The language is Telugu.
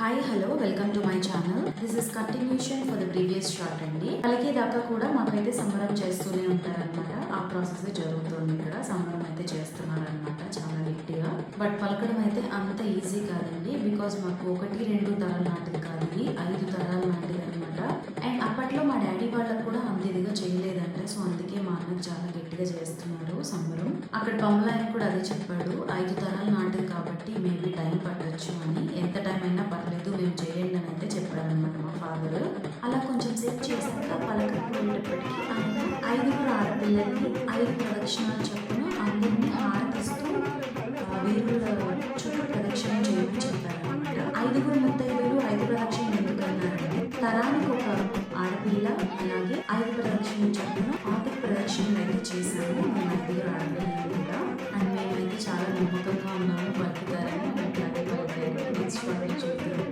Hi hello welcome to my channel. This is continuation for the previous short అండి. పలికేదాకా కూడా మాకైతే సంబరం చేస్తూనే ఉంటారనమాట. ఆ ప్రాసెస్ జరుగుతుంది ఇక్కడ. సంబరం అయితే చేస్తున్నారనమాట చాలా గట్టిగా. బట్ పలకడం అయితే అంత ఈజీ కాదండి. బికాజ్ మాకు 1-2 తరాల నాటిది కాదు, 5 తరాల నాటిది అనమాట. అండ్ అప్పట్లో మా డాడీ వాళ్ళకు కూడా అంత ఇదిగా చేయలేదంట. సో అందుకే మా అన్నకు చాలా గట్టిగా చేస్తున్నారు సంబరం. అక్కడ పమలాయన కూడా అదే చెప్పాడు, 5 తరాల నాటిది కాబట్టి మేబీ టైం పట్టొచ్చు అని. ఎంత టైం అయినా పర్లేదు, మేము చేయండి అని అయితే చెప్పారనమాట మా ఫాదర్. అలా కొంచెం సేపు చేశాక పలకపోయేటప్పటికి ఆయన 5 ఆడపిల్లల్ని 5 ప్రదక్షిణాలు చొప్పున అందరినీ హారతిస్తూ వీరుల చుట్టూ ప్రదక్షిణ చేయమని చెప్పారనమాట. 5 ముత్తైదులు 5 ప్రదక్షిణలు ఎందుకన్నారంటే తరానికి ఒక ఆడపిల్ల, అలాగే 5 ప్రదక్షిణలు చొప్పున 6 ప్రదక్షిణలు అయితే చేశాము మేము 5 ఆడపిల్లలు కూడా. అండ్ మేమైతే చాలా నమ్మకంగా ఉన్నాము, పలుకుతారని. నెక్స్ట్ చూద్దాం.